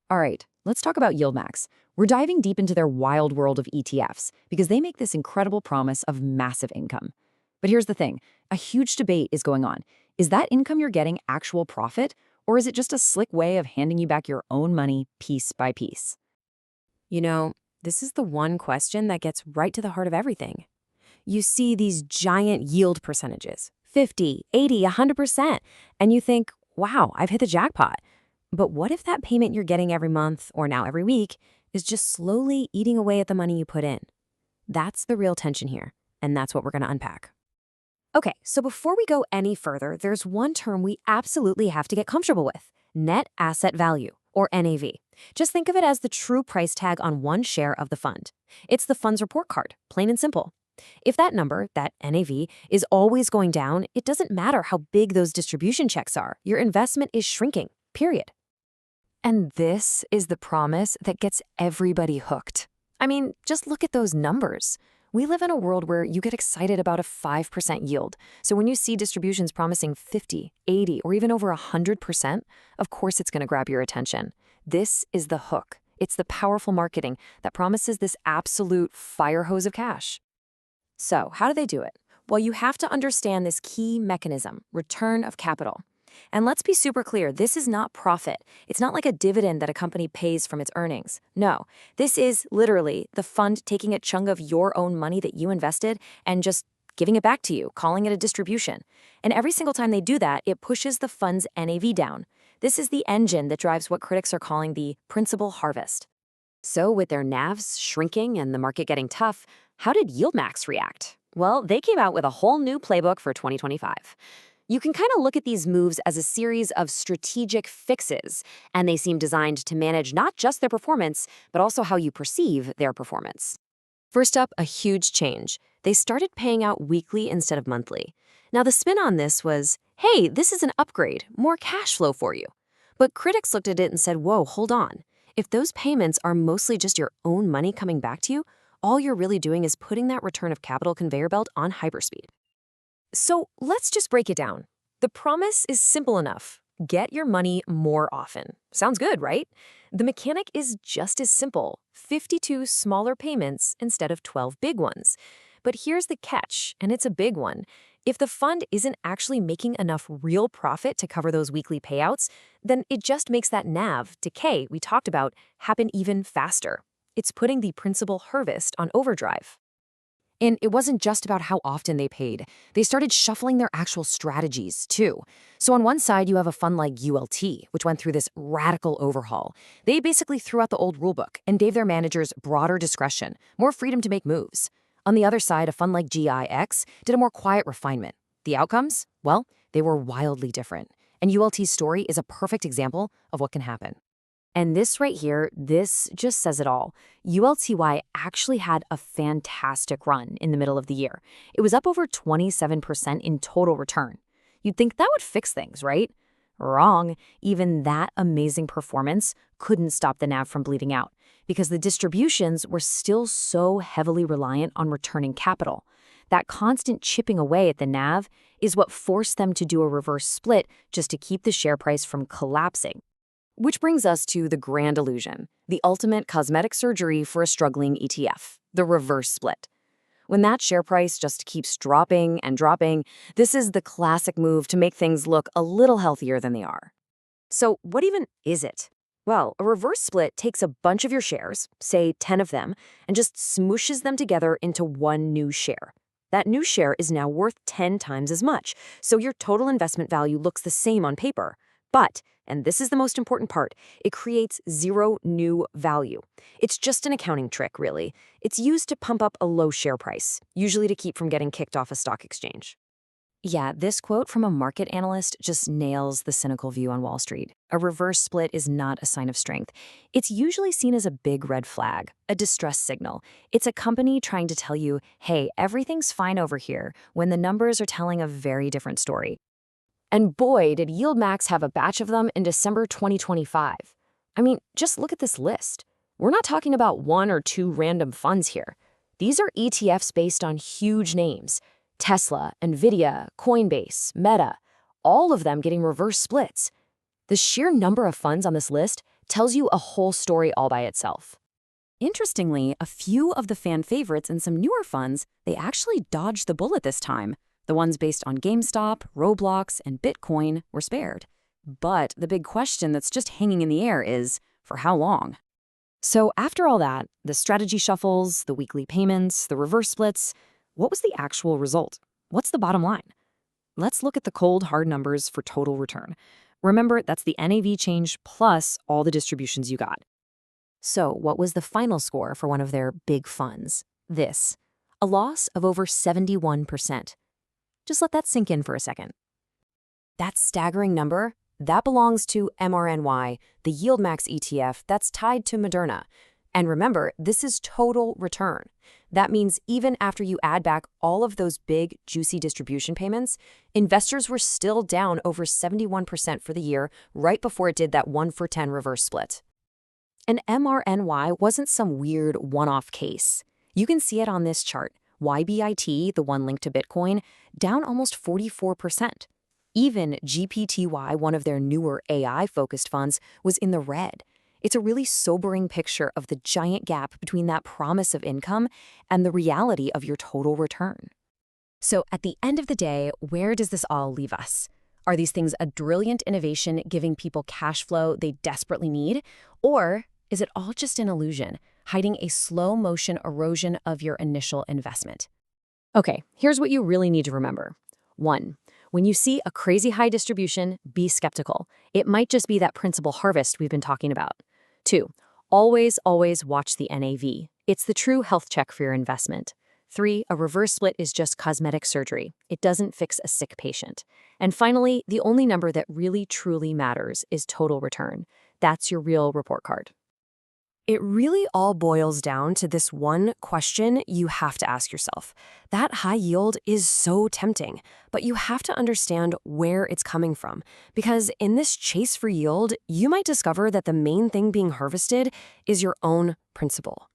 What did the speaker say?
All right, let's talk about YieldMax. We're diving deep into their wild world of ETFs because they make this incredible promise of massive income. But here's the thing, a huge debate is going on. Is that income you're getting actual profit, or is it just a slick way of handing you back your own money piece by piece? You know, this is the one question that gets right to the heart of everything. You see these giant yield percentages, 50, 80, 100%, and you think, wow, I've hit the jackpot. But what if that payment you're getting every month, or now every week, is just slowly eating away at the money you put in? That's the real tension here, and that's what we're going to unpack. Okay, so before we go any further, there's one term we absolutely have to get comfortable with: net asset value, or NAV. Just think of it as the true price tag on one share of the fund. It's the fund's report card, plain and simple. If that number, that NAV, is always going down, it doesn't matter how big those distribution checks are. Your investment is shrinking, period. And this is the promise that gets everybody hooked. I mean, just look at those numbers. We live in a world where you get excited about a 5% yield. So when you see distributions promising 50, 80, or even over 100%, of course it's going to grab your attention. This is the hook. It's the powerful marketing that promises this absolute fire hose of cash. So how do they do it? Well, you have to understand this key mechanism: return of capital. And let's be super clear, this is not profit. It's not like a dividend that a company pays from its earnings. No, this is literally the fund taking a chunk of your own money that you invested and just giving it back to you, calling it a distribution. And every single time they do that, it pushes the fund's NAV down. This is the engine that drives what critics are calling the principal harvest. So with their NAVs shrinking and the market getting tough, how did YieldMax react? Well, they came out with a whole new playbook for 2025. You can kind of look at these moves as a series of strategic fixes, and they seem designed to manage not just their performance, but also how you perceive their performance. First up, a huge change. They started paying out weekly instead of monthly. Now, the spin on this was, hey, this is an upgrade, more cash flow for you. But critics looked at it and said, whoa, hold on. If those payments are mostly just your own money coming back to you, all you're really doing is putting that return of capital conveyor belt on hyperspeed. So let's just break it down. The promise is simple enough. Get your money more often. Sounds good, right? The mechanic is just as simple: 52 smaller payments instead of 12 big ones. But here's the catch, and it's a big one. If the fund isn't actually making enough real profit to cover those weekly payouts, then it just makes that NAV decay we talked about happen even faster. It's putting the principal harvest on overdrive. And it wasn't just about how often they paid. They started shuffling their actual strategies, too. So on one side, you have a fund like ULTY, which went through this radical overhaul. They basically threw out the old rulebook and gave their managers broader discretion, more freedom to make moves. On the other side, a fund like GIX did a more quiet refinement. The outcomes? Well, they were wildly different. And ULT's story is a perfect example of what can happen. And this right here, this just says it all. ULTY actually had a fantastic run in the middle of the year. It was up over 27% in total return. You'd think that would fix things, right? Wrong. Even that amazing performance couldn't stop the NAV from bleeding out because the distributions were still so heavily reliant on returning capital. That constant chipping away at the NAV is what forced them to do a reverse split just to keep the share price from collapsing. Which brings us to the grand illusion, the ultimate cosmetic surgery for a struggling ETF, the reverse split. When that share price just keeps dropping and dropping, this is the classic move to make things look a little healthier than they are. So what even is it? Well, a reverse split takes a bunch of your shares, say 10 of them, and just smooshes them together into one new share. That new share is now worth 10 times as much, so your total investment value looks the same on paper. But, and this is the most important part, it creates zero new value. It's just an accounting trick, really. It's used to pump up a low share price, usually to keep from getting kicked off a stock exchange. Yeah, this quote from a market analyst just nails the cynical view on Wall Street. A reverse split is not a sign of strength. It's usually seen as a big red flag, a distress signal. It's a company trying to tell you, hey, everything's fine over here, when the numbers are telling a very different story. And boy, did YieldMax have a batch of them in December 2025. I mean, just look at this list. We're not talking about one or two random funds here. These are ETFs based on huge names: Tesla, Nvidia, Coinbase, Meta, all of them getting reverse splits. The sheer number of funds on this list tells you a whole story all by itself. Interestingly, a few of the fan favorites in some newer funds, they actually dodged the bullet this time. The ones based on GameStop, Roblox, and Bitcoin were spared. But the big question that's just hanging in the air is, for how long? So after all that, the strategy shuffles, the weekly payments, the reverse splits, what was the actual result? What's the bottom line? Let's look at the cold, hard numbers for total return. Remember, that's the NAV change plus all the distributions you got. So what was the final score for one of their big funds? This, a loss of over 71%. Just let that sink in for a second. That staggering number, that belongs to MRNY, the YieldMax ETF that's tied to Moderna. And remember, this is total return. That means even after you add back all of those big, juicy distribution payments, investors were still down over 71% for the year right before it did that 1-for-10 reverse split. And MRNY wasn't some weird one-off case. You can see it on this chart. YBIT, the one linked to Bitcoin, down almost 44%. Even GPTY, one of their newer AI-focused funds, was in the red. It's a really sobering picture of the giant gap between that promise of income and the reality of your total return. So at the end of the day, where does this all leave us? Are these things a brilliant innovation giving people cash flow they desperately need? Or is it all just an illusion, hiding a slow-motion erosion of your initial investment? Okay, here's what you really need to remember. 1. When you see a crazy high distribution, be skeptical. It might just be that principal harvest we've been talking about. 2. Always watch the NAV. It's the true health check for your investment. 3. A reverse split is just cosmetic surgery. It doesn't fix a sick patient. And finally, the only number that really truly matters is total return. That's your real report card. It really all boils down to this one question you have to ask yourself. That high yield is so tempting, but you have to understand where it's coming from. Because in this chase for yield, you might discover that the main thing being harvested is your own principal.